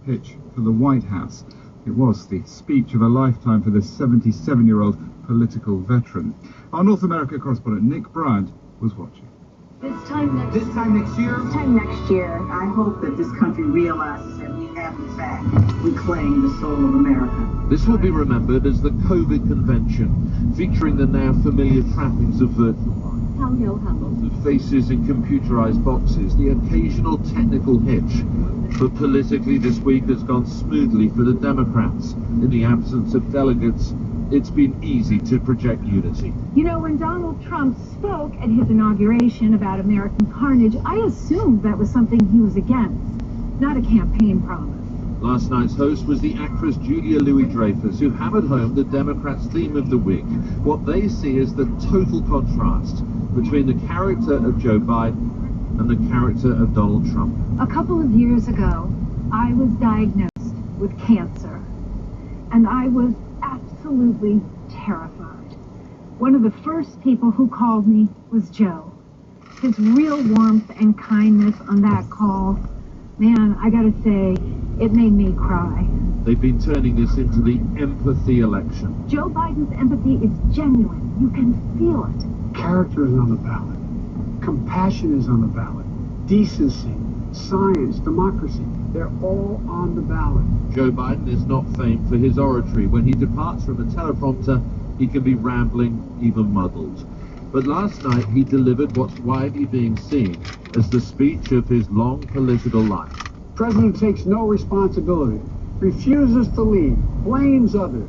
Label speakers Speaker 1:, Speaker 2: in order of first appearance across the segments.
Speaker 1: pitch for the White House. It was the speech of a lifetime for this 77-year-old political veteran. Our North America correspondent Nick Bryant was watching.
Speaker 2: This time next year,
Speaker 3: I hope that this country realizes that we have, in fact, reclaimed the soul of America.
Speaker 4: This will be remembered as the COVID convention, featuring the now familiar trappings of virtual life. Lots of faces in computerized boxes, the occasional technical hitch. But politically, this week has gone smoothly for the Democrats. In the absence of delegates, it's been easy to project unity.
Speaker 5: You know, when Donald Trump spoke at his inauguration about American carnage, I assumed that was something he was against, not a campaign promise.
Speaker 4: Last night's host was the actress Julia Louis-Dreyfus, who hammered home the Democrats' theme of the week, what they see as the total contrast between the character of Joe Biden and the character of Donald Trump.
Speaker 5: A couple of years ago, I was diagnosed with cancer, and I was absolutely terrified. One of the first people who called me was Joe. His real warmth and kindness on that call, man, I gotta say, it made me cry.
Speaker 4: They've been turning this into the empathy election.
Speaker 5: Joe Biden's empathy is genuine. You can feel it.
Speaker 6: Character is on the ballot. Compassion is on the ballot. Decency, science, democracy, they're all on the ballot.
Speaker 4: Joe Biden is not famed for his oratory. When he departs from a teleprompter, he can be rambling, even muddled. But last night, he delivered what's widely being seen as the speech of his long political life.
Speaker 6: The president takes no responsibility, refuses to lead, blames others,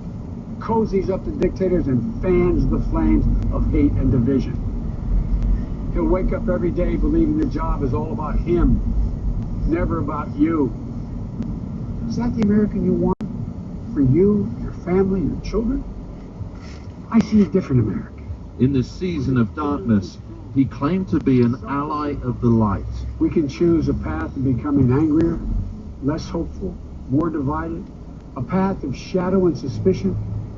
Speaker 6: cozies up to dictators, and fans the flames of hate and division. He'll wake up every day believing the job is all about him, never about you. Is that the American you want for you, your family, your children? I see a different America.
Speaker 4: In this season of darkness, he claimed to be an ally of the light.
Speaker 6: We can choose a path of becoming angrier, less hopeful, more divided, a path of shadow and suspicion,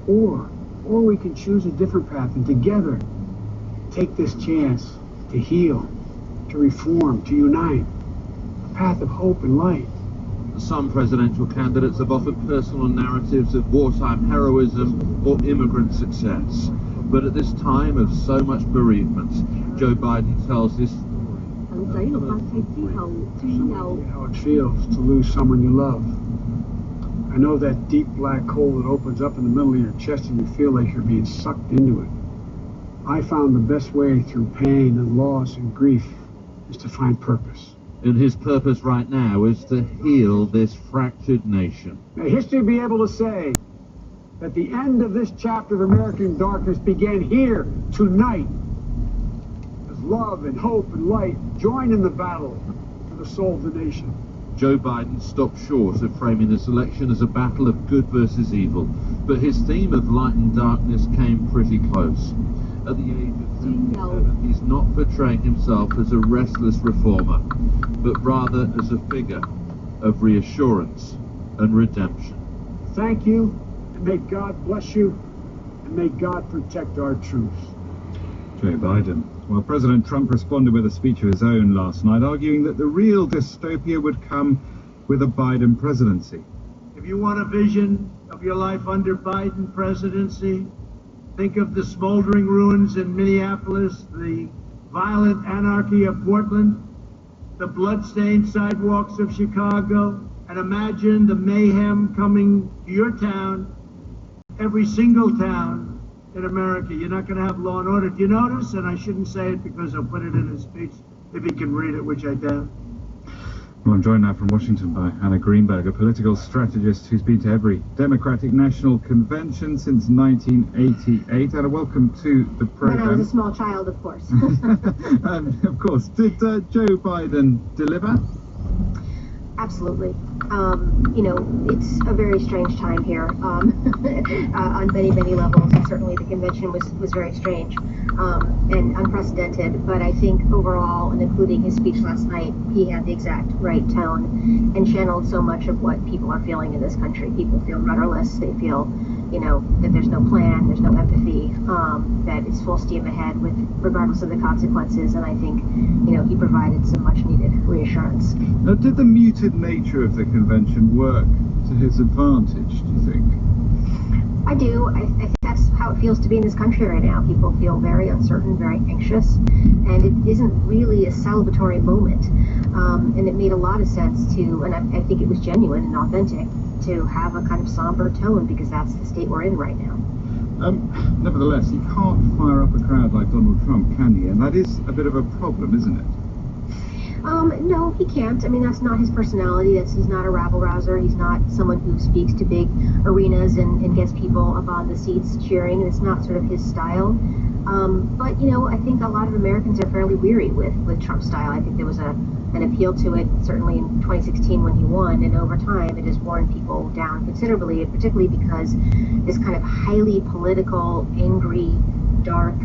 Speaker 6: or we can choose a different path and together take this chance to heal, to reform, to unite, a path of hope and light.
Speaker 4: Some presidential candidates have offered personal narratives of wartime heroism or immigrant success. But at this time of so much bereavement, Joe Biden tells this story.
Speaker 6: You know how it feels to lose someone you love. I know that deep black hole that opens up in the middle of your chest and you feel like you're being sucked into it. I found the best way through pain and loss and grief is to find purpose.
Speaker 4: And his purpose right now is to heal this fractured nation.
Speaker 6: May history be able to say that the end of this chapter of American darkness began here tonight, as love and hope and light join in the battle for the soul of the nation.
Speaker 4: Joe Biden stopped short of framing this election as a battle of good versus evil, but his theme of light and darkness came pretty close. At the age of 77, he's not portraying himself as a restless reformer, but rather as a figure of reassurance and redemption.
Speaker 6: Thank you. And may God bless you, and may God protect our truth.
Speaker 1: Joe Biden. Well, President Trump responded with a speech of his own last night, arguing that the real dystopia would come with a Biden presidency.
Speaker 7: If you want a vision of your life under Biden presidency, think of the smoldering ruins in Minneapolis, the violent anarchy of Portland, the bloodstained sidewalks of Chicago, and imagine the mayhem coming to your town, every single town in America. You're not going to have law and order. Do you notice? And I shouldn't say it because I'll put it in his speech if he can read it, which I doubt.
Speaker 1: Well, I'm joined now from Washington by Anna Greenberg, a political strategist who's been to every Democratic National Convention since 1988. Anna, welcome to the program.
Speaker 8: When I was a small child, of course.
Speaker 1: And of course, did Joe Biden deliver?
Speaker 8: Absolutely. You know, it's a very strange time here on many, many levels. And certainly the convention was very strange and unprecedented. But I think overall, and including his speech last night, he had the exact right tone and channeled so much of what people are feeling in this country. People feel rudderless. They feel that there's no plan, there's no empathy, that it's full steam ahead with regardless of the consequences. And I think, he provided some much needed reassurance.
Speaker 1: Now, did the muted nature of the convention work to his advantage, do you think?
Speaker 8: I do. I think that's how it feels to be in this country right now. People feel very uncertain, very anxious, and it isn't really a celebratory moment. And it made a lot of sense to, and I think it was genuine and authentic, to have a kind of somber tone, because that's the state we're in right now.
Speaker 1: Nevertheless, he can't fire up a crowd like Donald Trump, can he? And that is a bit of a problem, isn't it?
Speaker 8: No, he can't. I mean, that's not his personality. He's not a rabble-rouser. He's not someone who speaks to big arenas and gets people up on the seats cheering. It's not sort of his style. But, I think a lot of Americans are fairly weary with Trump's style. I think there was an appeal to it, certainly in 2016 when he won, and over time it has worn people down considerably, particularly because this kind of highly political, angry, dark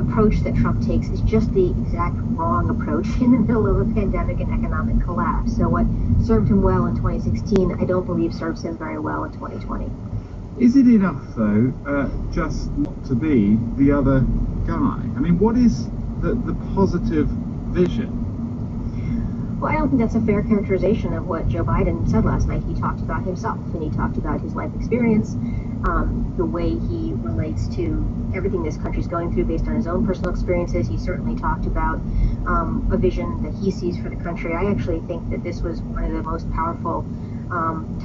Speaker 8: approach that Trump takes is just the exact wrong approach in the middle of a pandemic and economic collapse. So what served him well in 2016, I don't believe serves him very well in 2020.
Speaker 1: Is it enough, though, just not to be the other guy? I mean, what is the positive vision?
Speaker 8: Well, I don't think that's a fair characterization of what Joe Biden said last night. He talked about himself, and he talked about his life experience, the way he relates to everything this country's going through based on his own personal experiences. He certainly talked about a vision that he sees for the country. I actually think that this was one of the most powerful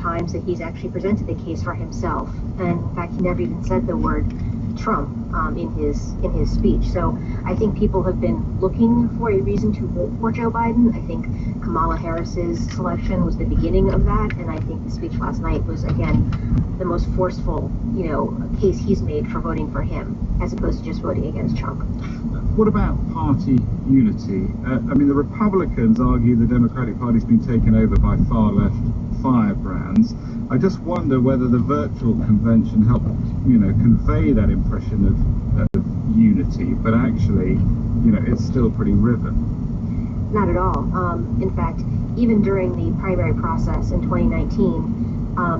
Speaker 8: times that he's actually presented the case for himself. And in fact, he never even said the word Trump in his speech. So I think people have been looking for a reason to vote for Joe Biden. I think Kamala Harris's selection was the beginning of that, and I think the speech last night was, again, the most forceful, case he's made for voting for him, as opposed to just voting against Trump.
Speaker 1: What about party unity? I mean, the Republicans argue the Democratic Party's been taken over by far-left firebrands. I just wonder whether the virtual convention helped, convey that impression of unity, but actually, it's still pretty riven.
Speaker 8: Not at all. In fact, even during the primary process in 2019,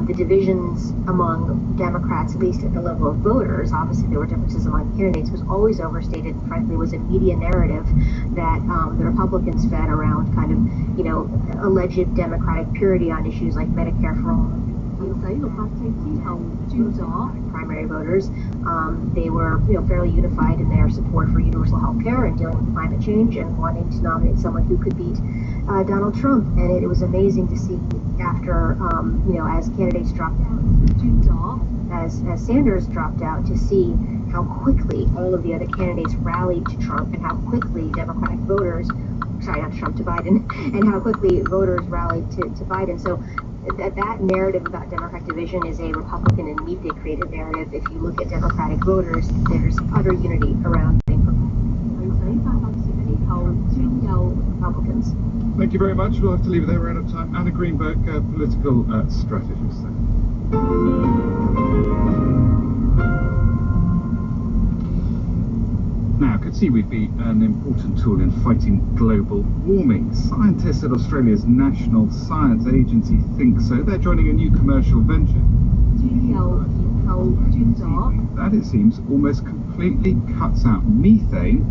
Speaker 8: the divisions among Democrats, at least at the level of voters, obviously there were differences among candidates, was always overstated, and frankly was a media narrative that the Republicans fed around kind of, alleged Democratic purity on issues like Medicare for all. Primary voters, they were fairly unified in their support for universal health care and dealing with climate change and wanting to nominate someone who could beat Donald Trump. And it was amazing to see after, as candidates dropped out, as Sanders dropped out, to see how quickly all of the other candidates rallied to Trump, and how quickly Democratic voters, sorry, not Trump, to Biden, and how quickly voters rallied to Biden. So that narrative about Democratic division is a Republican and media-created narrative. If you look at Democratic voters, there's utter unity around Republicans.
Speaker 1: Thank you very much. We'll have to leave it there. We're out of time. Anna Greenberg, political strategist. Now, could seaweed be an important tool in fighting global warming? Scientists at Australia's National Science Agency think so. They're joining a new commercial venture that, it seems, almost completely cuts out methane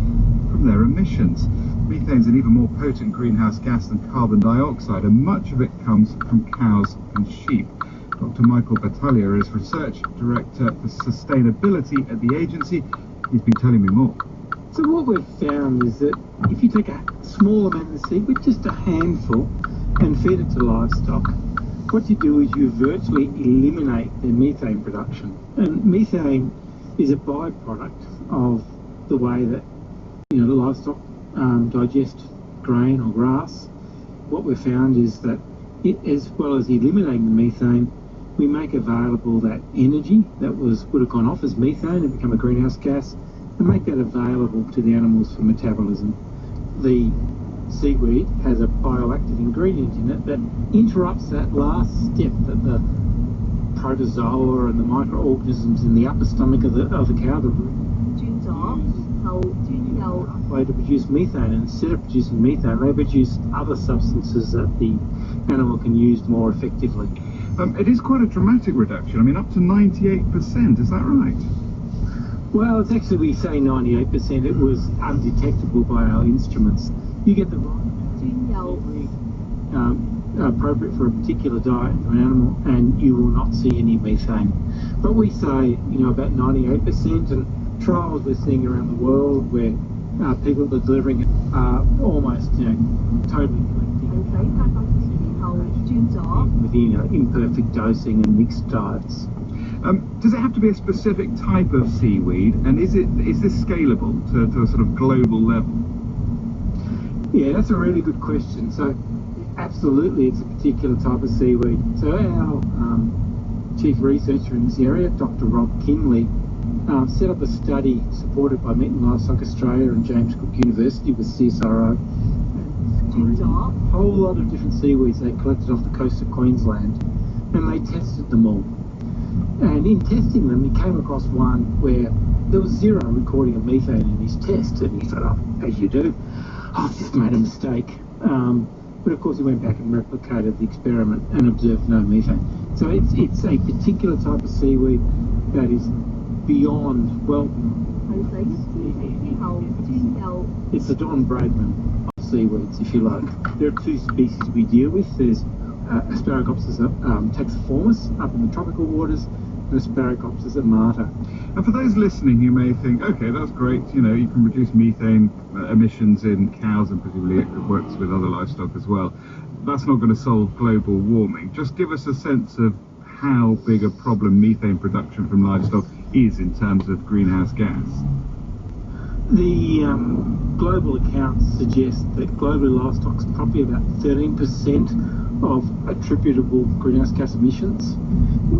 Speaker 1: from their emissions. Methane's an even more potent greenhouse gas than carbon dioxide, and much of it comes from cows and sheep. Dr. Michael Battaglia is Research Director for Sustainability at the agency. He's been telling me more.
Speaker 9: So what we've found is that if you take a small amount of seaweed, just a handful, and feed it to livestock, what you do is you virtually eliminate their methane production. And methane is a byproduct of the way that the livestock digest grain or grass. What we've found is that as well as eliminating the methane, we make available that energy that would have gone off as methane and become a greenhouse gas, and make that available to the animals for metabolism. The seaweed has a bioactive ingredient in it that interrupts that last step that the protozoa and the microorganisms in the upper stomach of the cow way to produce methane, and instead of producing methane, they produce other substances that the animal can use more effectively.
Speaker 1: It is quite a dramatic reduction. I mean, up to 98%. Is that right?
Speaker 9: Well, it's actually, we say 98%. It was undetectable by our instruments. You get the right appropriate for a particular diet for an animal, and you will not see any methane. But we say, about 98%, and trials we're seeing around the world where people that are delivering it are almost, totally collecting within imperfect dosing and mixed diets.
Speaker 1: Does it have to be a specific type of seaweed, and is this scalable to a sort of global level?
Speaker 9: Yeah, that's a really good question. So, absolutely, it's a particular type of seaweed. So our chief researcher in this area, Dr. Rob Kinley, set up a study supported by Meat and Livestock Australia and James Cook University with CSIRO. A whole lot of different seaweeds they collected off the coast of Queensland, and they tested them all. And in testing them, he came across one where there was zero recording of methane in his test, and he thought, as you do, I've just made a mistake. But of course he went back and replicated the experiment and observed no methane. So it's a particular type of seaweed that is beyond, well, it's the Don Bradman of seaweeds, if you like. There are two species we deal with. There's Asparagopsis taxiformis up in the tropical waters, and Asparagopsis amata.
Speaker 1: And for those listening who may think, okay, that's great, you can reduce methane emissions in cows, and presumably it works with other livestock as well. That's not going to solve global warming. Just give us a sense of how big a problem methane production from livestock is in terms of greenhouse gas.
Speaker 9: The global accounts suggest that global livestock is probably about 13% of attributable greenhouse gas emissions.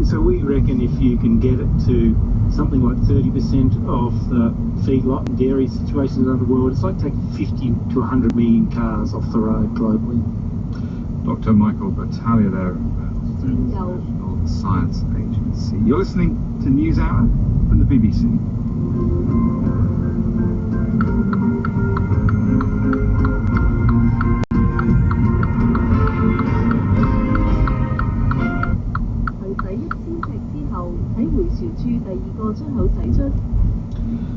Speaker 9: So we reckon if you can get it to something like 30% of the feedlot and dairy situations around the world, it's like taking 50 to 100 million cars off the road globally.
Speaker 1: Dr. Michael Battaglia there, International Science Agency. You're listening to News Hour from the BBC.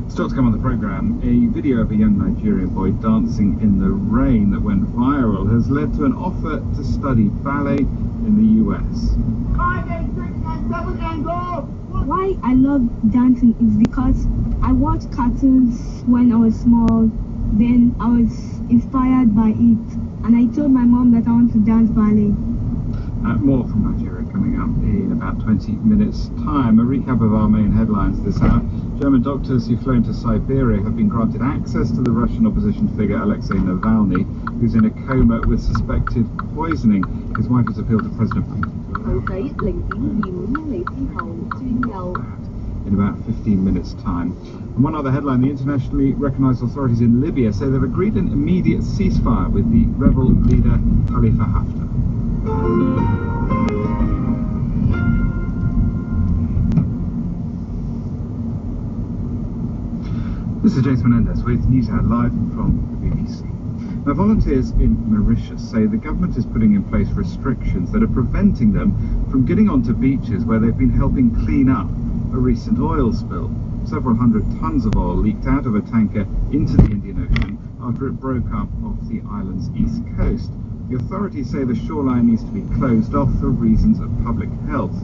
Speaker 1: Still to come on the programme, a video of a young Nigerian boy dancing in the rain that went viral has led to an offer to study ballet in the US.
Speaker 2: 5, 8, 6, and 7, and go! Why I love dancing is because I watched cartoons when I was small, then I was inspired by it, and I told my mom that I want to dance ballet.
Speaker 1: More from Nigeria coming up in about 20 minutes' time. A recap of our main headlines this hour. German doctors who've flown to Siberia have been granted access to the Russian opposition figure Alexei Navalny, who's in a coma with suspected poisoning. His wife has appealed to President Putin in about 15 minutes' time. And one other headline, the internationally recognised authorities in Libya say they've agreed an immediate ceasefire with the rebel leader Khalifa Haftar. This is James Menendez with News Hour live from the BBC. Now, volunteers in Mauritius say the government is putting in place restrictions that are preventing them from getting onto beaches where they've been helping clean up a recent oil spill. Several hundred tons of oil leaked out of a tanker into the Indian Ocean after it broke up off the island's east coast. The authorities say the shoreline needs to be closed off for reasons of public health.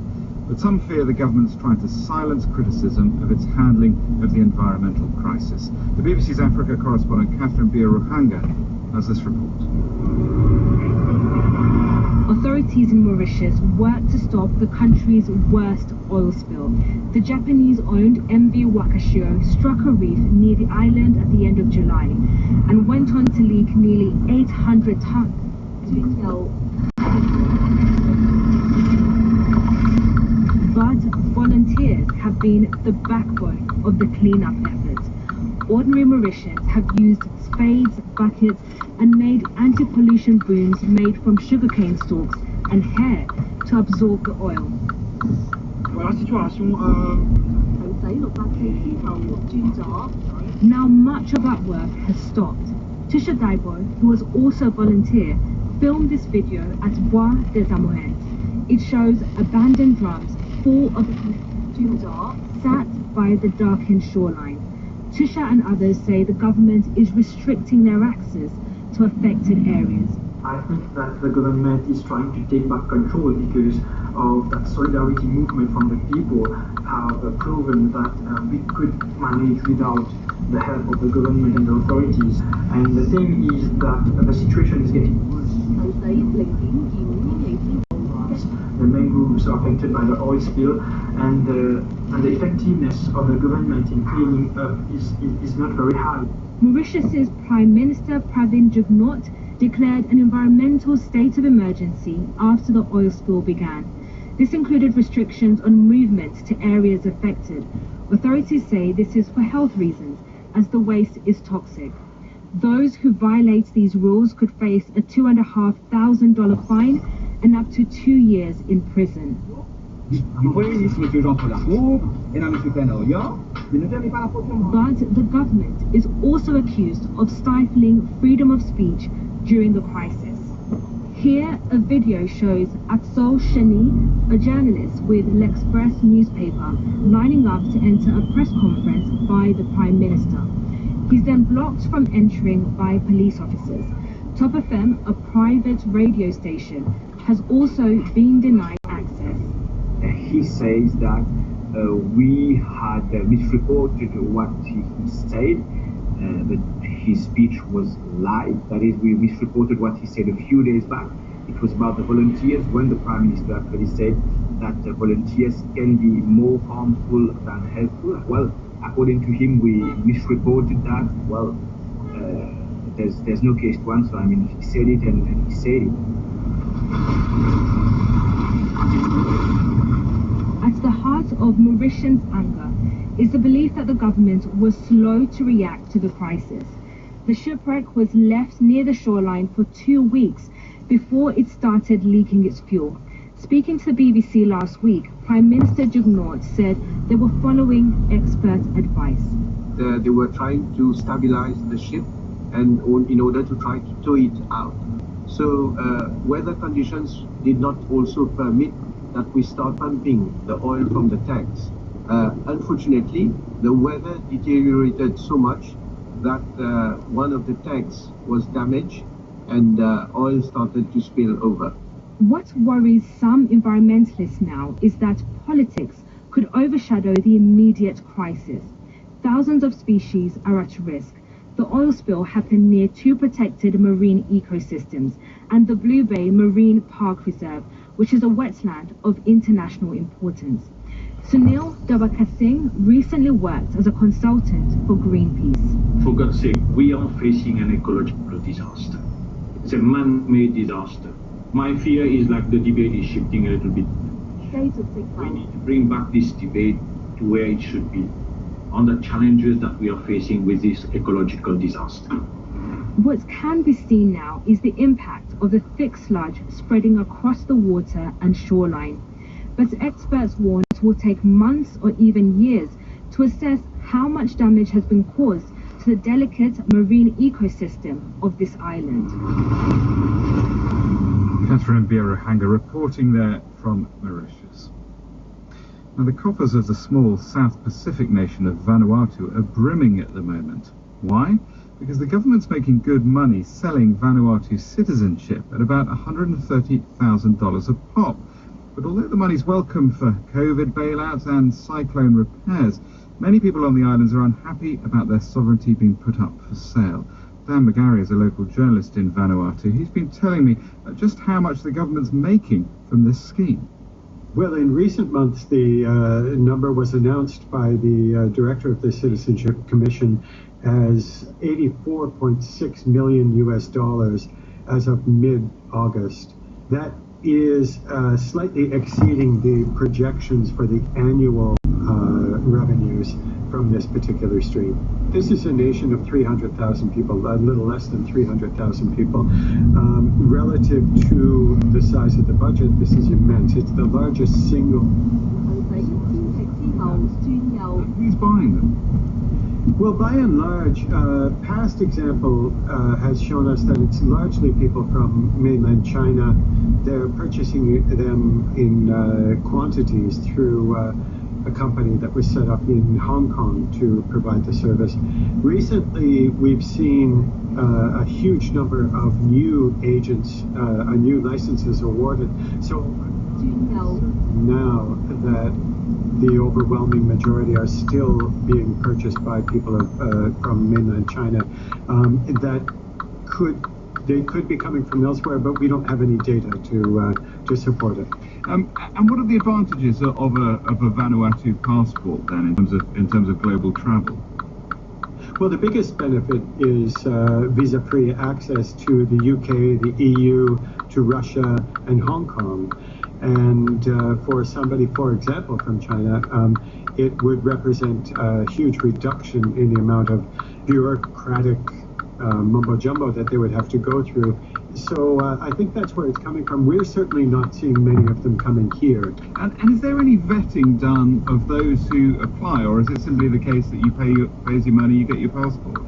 Speaker 1: But some fear the government's trying to silence criticism of its handling of the environmental crisis. The BBC's Africa correspondent Catherine Bia-Ruhanga has this report.
Speaker 10: Authorities in Mauritius worked to stop the country's worst oil spill. The Japanese-owned MV Wakashio struck a reef near the island at the end of July and went on to leak nearly 800 tons. But volunteers have been the backbone of the cleanup efforts. Ordinary Mauritians have used spades, buckets, and made anti-pollution booms made from sugarcane stalks and hair to absorb the oil. Now much of that work has stopped. Tisha Daibo, who was also a volunteer, filmed this video at Bois des Amoureux. It shows abandoned drums full of sat by the darkened shoreline. Tusha and others say the government is restricting their access to affected areas.
Speaker 11: I think that the government is trying to take back control because of that solidarity movement from the people have proven that we could manage without the help of the government and the authorities. And the thing is that the situation is getting worse. The main groups are affected by the oil spill, and the effectiveness of the government in cleaning up is not very high.
Speaker 10: Mauritius's Prime Minister Pravin Jugnauth declared an environmental state of emergency after the oil spill began. This included restrictions on movement to areas affected. Authorities say this is for health reasons, as the waste is toxic. Those who violate these rules could face a $2,500 fine and up to 2 years in prison. But the government is also accused of stifling freedom of speech during the crisis. Here, a video shows Axel Cheny, a journalist with L'Express newspaper, lining up to enter a press conference by the Prime Minister. He's then blocked from entering by police officers. Top FM, a private radio station, has also been denied access.
Speaker 12: He says that we had misreported what he said, that his speech was live. That is, we misreported what he said a few days back. It was about the volunteers, when the Prime Minister actually said that volunteers can be more harmful than helpful. Well, according to him, we misreported that. Well, there's no case to answer. I mean, he said it and he said it.
Speaker 10: At the heart of Mauritians' anger is the belief that the government was slow to react to the crisis. The shipwreck was left near the shoreline for 2 weeks before it started leaking its fuel. Speaking to the BBC last week, Prime Minister Jugnauth said they were following expert advice.
Speaker 13: They were trying to stabilize the ship and in order to try to tow it out. So weather conditions did not also permit that we start pumping the oil from the tanks. Unfortunately, the weather deteriorated so much that one of the tanks was damaged and oil started to spill over.
Speaker 10: What worries some environmentalists now is that politics could overshadow the immediate crisis. Thousands of species are at risk. The oil spill happened near 2 protected marine ecosystems and the Blue Bay Marine Park Reserve, which is a wetland of international importance. Sunil Dabakasingh recently worked as a consultant for Greenpeace.
Speaker 14: For God's sake, we are facing an ecological disaster. It's a man-made disaster. My fear is like the debate is shifting a little bit. We need to bring back this debate to where it should be, on the challenges that we are facing with this ecological disaster.
Speaker 10: What can be seen now is the impact of the thick sludge spreading across the water and shoreline. But experts warn it will take months or even years to assess how much damage has been caused to the delicate marine ecosystem of this island.
Speaker 1: Catherine Birohanga reporting there from Mauritius. Now, the coffers of the small South Pacific nation of Vanuatu are brimming at the moment. Why? Because the government's making good money selling Vanuatu's citizenship at about $130,000 a pop. But although the money's welcome for COVID bailouts and cyclone repairs, many people on the islands are unhappy about their sovereignty being put up for sale. Dan McGarry is a local journalist in Vanuatu. He's been telling me just how much the government's making from this scheme.
Speaker 6: Well, in recent months, the number was announced by the director of the Citizenship Commission as $84.6 million as of mid-August. That is slightly exceeding the projections for the annual revenues from this particular stream. This is a nation of 300,000 people, a little less than 300,000 people. Relative to the size of the budget, this is immense. It's the largest single.
Speaker 1: Who's buying them?
Speaker 6: Well, by and large, past example has shown us that it's largely people from mainland China they're purchasing them in quantities through a company that was set up in Hong Kong to provide the service. Recently, we've seen a huge number of new agents, new licenses awarded. So now that the overwhelming majority are still being purchased by people from mainland China, they could be coming from elsewhere, but we don't have any data to support it.
Speaker 1: And what are the advantages of a Vanuatu passport then in terms of global travel?
Speaker 6: Well, the biggest benefit is visa-free access to the UK, the EU, to Russia and Hong Kong. And for somebody, for example, from China, it would represent a huge reduction in the amount of bureaucratic mumbo-jumbo that they would have to go through. So I think that's where it's coming from. We're certainly not seeing many of them coming here.
Speaker 1: And is there any vetting done of those who apply, or is it simply the case that you pay as your money, you get your passport?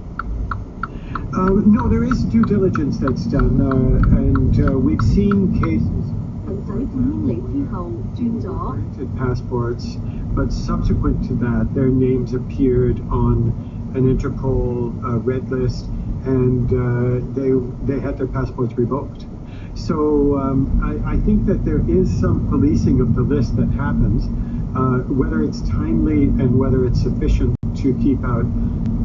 Speaker 6: No, there is due diligence that's done, and we've seen cases of passports, but subsequent to that, their names appeared on an Interpol red list, and they had their passports revoked. So I think that there is some policing of the list that happens, whether it's timely and whether it's sufficient to keep out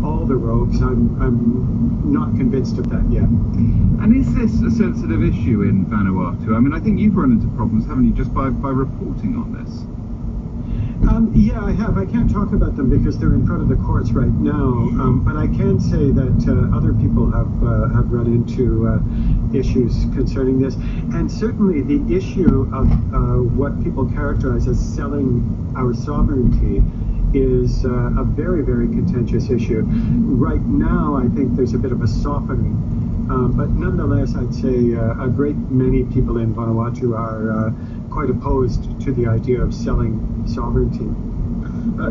Speaker 6: all the rogues. I'm not convinced of that yet.
Speaker 1: And is this a sensitive issue in Vanuatu? I mean, I think you've run into problems, haven't you, just by reporting on this?
Speaker 6: Yeah, I have. I can't talk about them because they're in front of the courts right now, but I can say that other people have run into issues concerning this, and certainly the issue of what people characterize as selling our sovereignty is a very, very contentious issue. Right now, I think there's a bit of a softening, but nonetheless, I'd say a great many people in Vanuatu are quite opposed to the idea of selling sovereignty.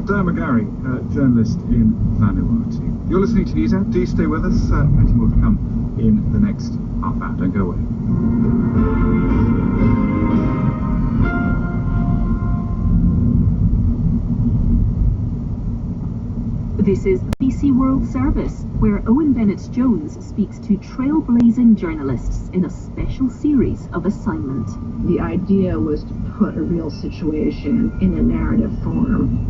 Speaker 1: Diane McGarry, journalist in Vanuatu. You're listening to News Out. Do stay with us. Plenty more to come in the next half hour. Don't go away.
Speaker 15: This is the BBC World Service, where Owen Bennett-Jones speaks to trailblazing journalists in a special series of Assignment.
Speaker 3: The idea was to put a real situation in a narrative form.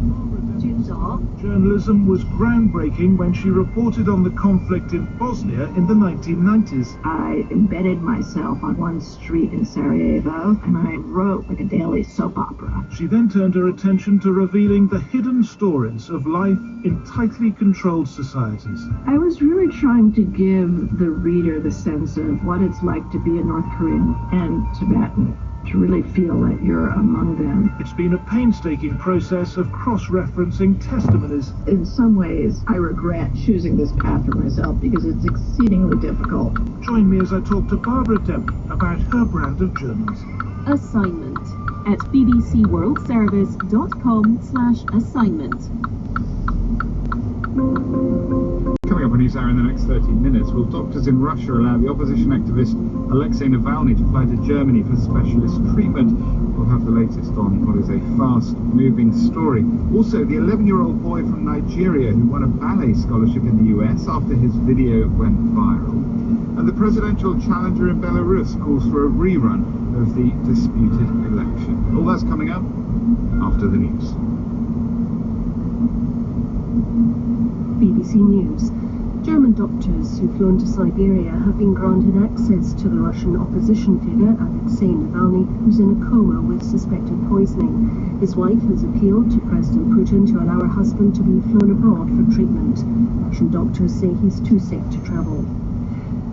Speaker 7: Journalism was groundbreaking when she reported on the conflict in Bosnia in the 1990s.
Speaker 3: I embedded myself on one street in Sarajevo, and I wrote like a daily soap opera.
Speaker 7: She then turned her attention to revealing the hidden stories of life in tightly controlled societies.
Speaker 3: I was really trying to give the reader the sense of what it's like to be a North Korean and Tibetan, to really feel that you're among them.
Speaker 7: It's been a painstaking process of cross-referencing testimonies.
Speaker 3: In some ways, I regret choosing this path for myself because it's exceedingly difficult.
Speaker 7: Join me as I talk to Barbara Deming about her brand of journalism.
Speaker 15: Assignment at bbcworldservice.com/assignment.
Speaker 1: Coming up on News Hour in the next 30 minutes, will doctors in Russia allow the opposition activist Alexei Navalny to fly to Germany for specialist treatment? We'll have the latest on what is a fast-moving story. Also, the 11-year-old boy from Nigeria who won a ballet scholarship in the US after his video went viral. And the presidential challenger in Belarus calls for a rerun of the disputed election. All that's coming up after the news.
Speaker 15: BBC News. German doctors who've flown to Siberia have been granted access to the Russian opposition figure Alexei Navalny, who's in a coma with suspected poisoning. His wife has appealed to President Putin to allow her husband to be flown abroad for treatment. Russian doctors say he's too sick to travel.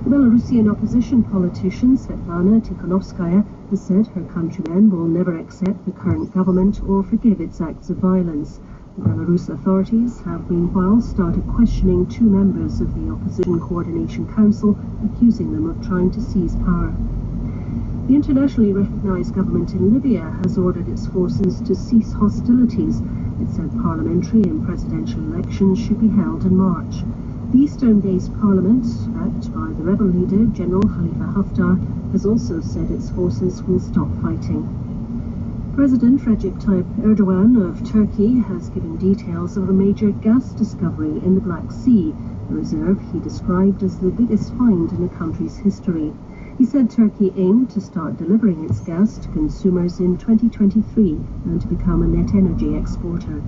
Speaker 15: The Belarusian opposition politician Svetlana Tikhanovskaya has said her countrymen will never accept the current government or forgive its acts of violence. Belarus authorities have meanwhile started questioning two members of the Opposition Coordination Council, accusing them of trying to seize power. The internationally recognized government in Libya has ordered its forces to cease hostilities. It said parliamentary and presidential elections should be held in March. The eastern-based parliament, backed by the rebel leader, General Khalifa Haftar, has also said its forces will stop fighting. President Recep Tayyip Erdogan of Turkey has given details of a major gas discovery in the Black Sea, a reserve he described as the biggest find in the country's history. He said Turkey aimed to start delivering its gas to consumers in 2023 and to become a net energy exporter.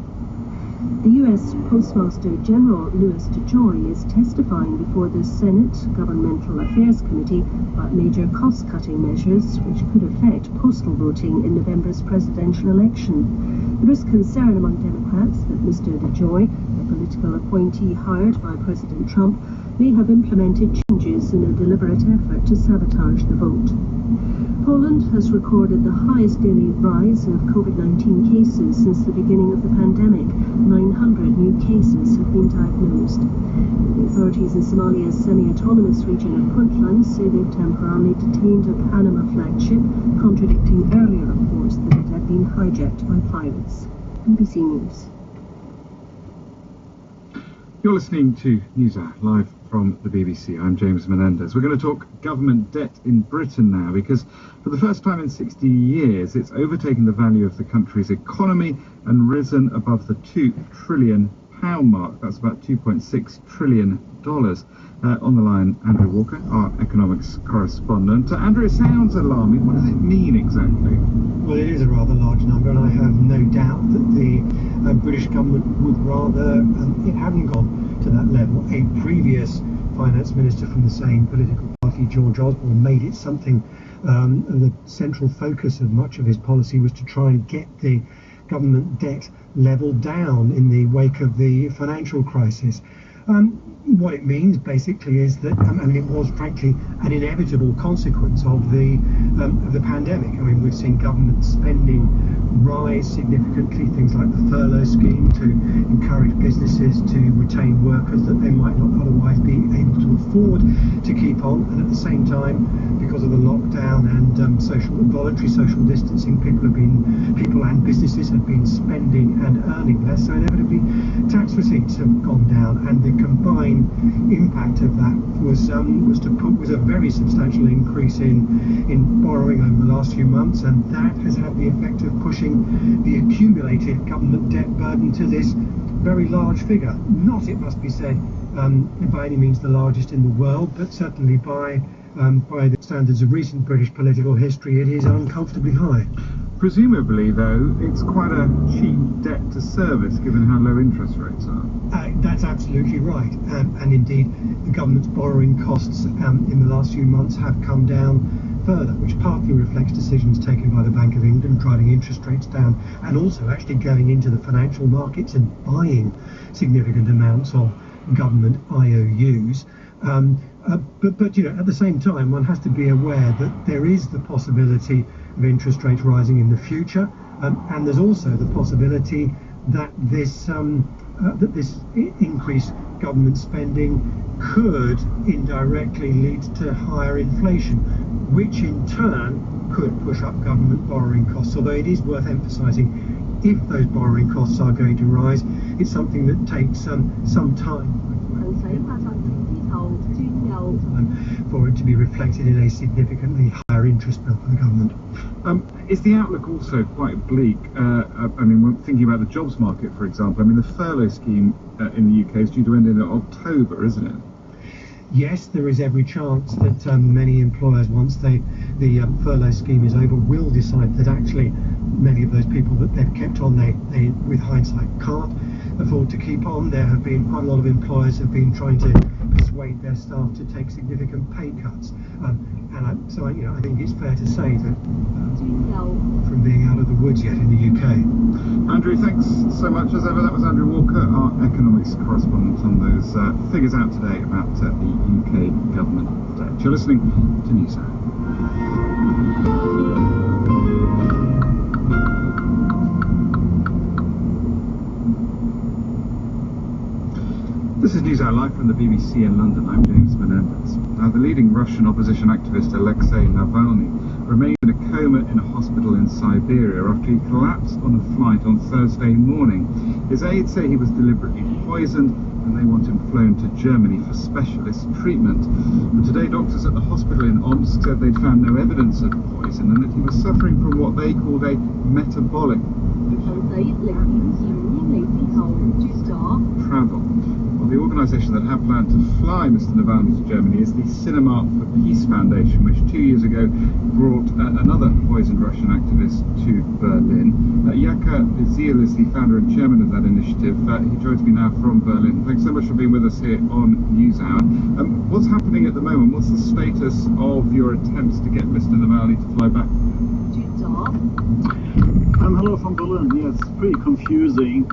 Speaker 15: The U.S. Postmaster General Louis DeJoy is testifying before the Senate Governmental Affairs Committee about major cost-cutting measures which could affect postal voting in November's presidential election. There is concern among Democrats that Mr. DeJoy, a political appointee hired by President Trump, may have implemented changes in a deliberate effort to sabotage the vote. Poland has recorded the highest daily rise of COVID-19 cases since the beginning of the pandemic. 900 new cases have been diagnosed. The authorities in Somalia's semi-autonomous region of Puntland say they've temporarily detained a Panama flagged ship, contradicting earlier reports that it had been hijacked by pirates. BBC News.
Speaker 1: You're listening to NewsHour, live from the BBC. I'm James Menendez. We're going to talk government debt in Britain now, because for the first time in 60 years, it's overtaken the value of the country's economy and risen above the £2 trillion mark. That's about $2.6 trillion. On the line, Andrew Walker, our economics correspondent. Andrew, it sounds alarming. What does it mean exactly?
Speaker 16: Well, it is a rather large number, and I have no doubt that the British government would rather it hadn't gone to that level. A previous finance minister from the same political party, George Osborne, made it something, the central focus of much of his policy was to try and get the government debt level down in the wake of the financial crisis. What it means basically is that, it was frankly an inevitable consequence of the pandemic. We've seen government spending rise significantly, things like the furlough scheme to encourage businesses to retain workers that they might not otherwise be able to afford to keep on, and at the same time, because of the lockdown and voluntary social distancing, people and businesses have been spending and earning less, so inevitably tax receipts have gone down, and the combined impact of that was a very substantial increase in borrowing over the last few months, and that has had the effect of pushing the accumulated government debt burden to this very large figure. Not, it must be said, by any means the largest in the world, but certainly by the standards of recent British political history, it is uncomfortably high.
Speaker 1: Presumably, though, it's quite a cheap debt to service given how low interest rates are.
Speaker 16: That's absolutely right. And indeed, the government's borrowing costs in the last few months have come down further, which partly reflects decisions taken by the Bank of England driving interest rates down, and also actually going into the financial markets and buying significant amounts of government IOUs. But at the same time, one has to be aware that there is the possibility of interest rates rising in the future, and there's also the possibility that this increased government spending could indirectly lead to higher inflation, which in turn could push up government borrowing costs. Although it is worth emphasising, if those borrowing costs are going to rise, it's something that takes some time for it to be reflected in a significantly higher interest bill for the government.
Speaker 1: Is the outlook also quite bleak? When thinking about the jobs market, for example, the furlough scheme in the UK is due to end in October, isn't it?
Speaker 16: Yes, there is every chance that many employers, once the furlough scheme is over, will decide that actually many of those people that they've kept on, they with hindsight can't afford to keep on. There have been quite a lot of employers have been trying to persuade their staff to take significant pay cuts, I think it's fair to say that from being out of the woods yet in the UK.
Speaker 1: Andrew, thanks so much as ever. That was Andrew Walker, our economics correspondent, on those figures out today about the UK government debt. You're listening to NewsHour. This is NewsHour live from the BBC in London. I'm James Menendez. Now, the leading Russian opposition activist Alexei Navalny remained in a coma in a hospital in Siberia after he collapsed on a flight on Thursday morning. His aides say he was deliberately poisoned and they want him flown to Germany for specialist treatment. But today, doctors at the hospital in Omsk said they'd found no evidence of poison and that he was suffering from what they called a metabolic travel. Well, the organisation that had planned to fly Mr. Navalny to Germany is the Cinema for Peace Foundation, which 2 years ago brought another poisoned Russian activist to Berlin. Yaka Bizil is the founder and chairman of that initiative. He joins me now from Berlin. Thanks so much for being with us here on NewsHour. What's happening at the moment? What's the status of your attempts to get Mr. Navalny to fly back?
Speaker 17: Hello from Berlin. Yeah, it's pretty confusing.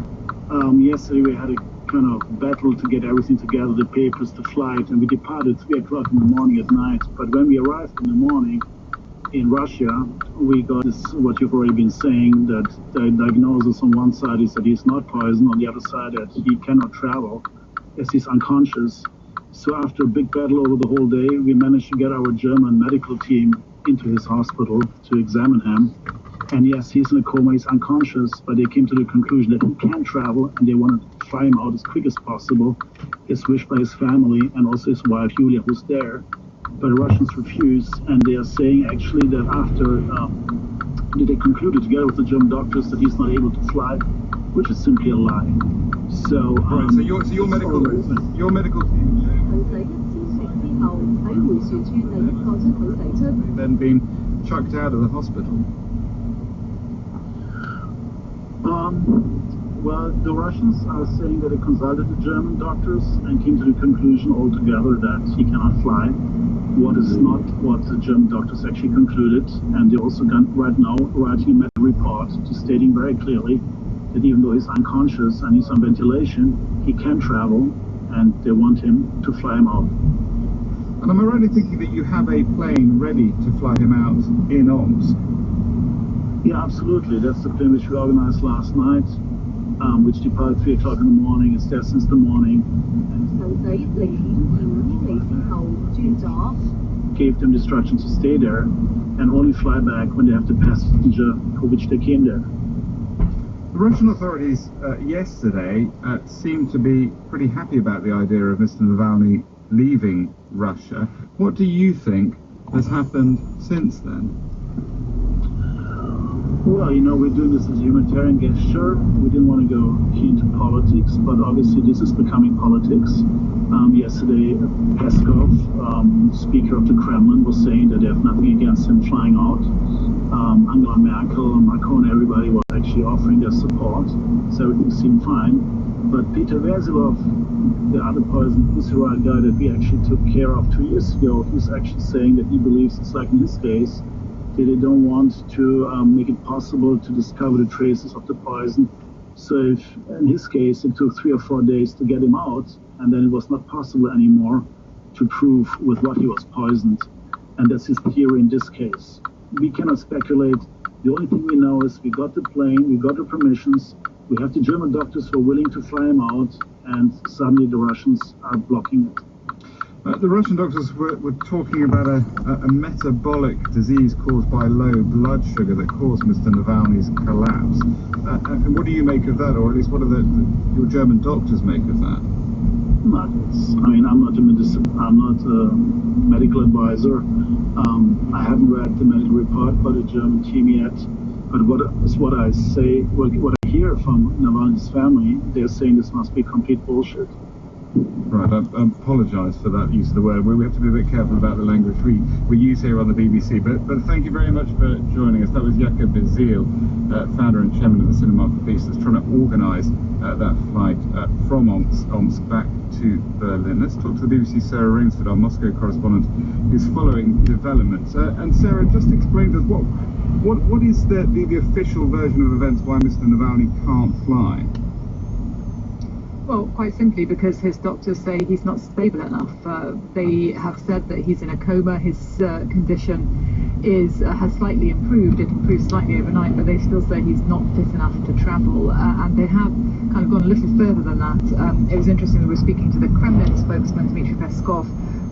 Speaker 17: Yesterday we had a kind of battle to get everything together, the papers, the flight, and we departed 3 o'clock in the morning at night. But when we arrived in the morning in Russia, we got this, what you've already been saying, that the diagnosis on one side is that he's not poisoned, on the other side that he cannot travel as he's unconscious. So after a big battle over the whole day, we managed to get our German medical team into his hospital to examine him. And yes, he's in a coma, he's unconscious, but they came to the conclusion that he can travel, and they wanted to fly him out as quick as possible. It's wished by his family and also his wife, Yulia, who's there. But the Russians refused, and they are saying actually that after they concluded together with the German doctors that he's not able to fly, which is simply a lie. So,
Speaker 1: right, so your medical team then been chucked out of the hospital.
Speaker 17: Well, the Russians are saying that they consulted the German doctors and came to the conclusion altogether that he cannot fly. What is not what the German doctors actually concluded, and they also got right now writing a medical report to stating very clearly that even though he's unconscious and he's on ventilation, he can travel, and they want him to fly him out.
Speaker 1: And am I right in thinking that you have a plane ready to fly him out in Omsk?
Speaker 17: Yeah, absolutely. That's the plane which we organized last night, which departed 3 o'clock in the morning. It's there since the morning. Gave them instructions to stay there and only fly back when they have the passenger for which they came there.
Speaker 1: The Russian authorities yesterday seemed to be pretty happy about the idea of Mr. Navalny leaving Russia. What do you think has happened since then?
Speaker 17: Well, you know, we're doing this as a humanitarian gesture. We didn't want to go into politics, but obviously this is becoming politics. Yesterday, Peskov, Speaker of the Kremlin, was saying that they have nothing against him flying out. Angela Merkel, Macron, everybody was actually offering their support, so everything seemed fine. But Peter Verzilov, the other poisoned Pussy Riot guy that we actually took care of 2 years ago, he's actually saying that he believes it's like in his case, that they don't want to make it possible to discover the traces of the poison. So if, in his case, it took 3 or 4 days to get him out, and then it was not possible anymore to prove with what he was poisoned. And that's his theory in this case. We cannot speculate. The only thing we know is we got the plane, we got the permissions, we have the German doctors who are willing to fly him out, and suddenly the Russians are blocking it.
Speaker 1: The Russian doctors were talking about a metabolic disease caused by low blood sugar that caused Mr. Navalny's collapse. And what do you make of that, or at least what do your German doctors make of that?
Speaker 17: I mean, I'm not a medical advisor. I haven't read the medical report by the German team yet. But what I hear from Navalny's family, they're saying this must be complete bullshit.
Speaker 1: Right, I apologise for that use of the word. We have to be a bit careful about the language we use here on the BBC. But thank you very much for joining us. That was Yaka Bizil, founder and chairman of the Cinema for Peace, that's trying to organise that flight from Omsk back to Berlin. Let's talk to the BBC Sarah Rainsford, our Moscow correspondent, who's following developments. And Sarah, just explain to us what is the official version of events why Mr. Navalny can't fly?
Speaker 18: Well, quite simply because his doctors say he's not stable enough. They have said that he's in a coma. His condition has slightly improved. It improved slightly overnight, but they still say he's not fit enough to travel. And they have kind of gone a little further than that. It was interesting, we were speaking to the Kremlin spokesman, Dmitry Peskov,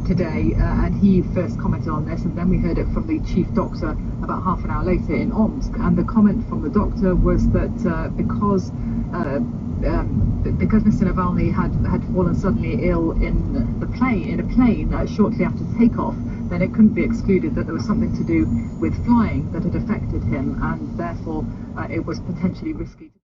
Speaker 18: today, and he first commented on this, and then we heard it from the chief doctor about half an hour later in Omsk. And the comment from the doctor was that because because Mr. Navalny had fallen suddenly ill in a plane shortly after takeoff, then it couldn't be excluded that there was something to do with flying that had affected him, and therefore it was potentially risky.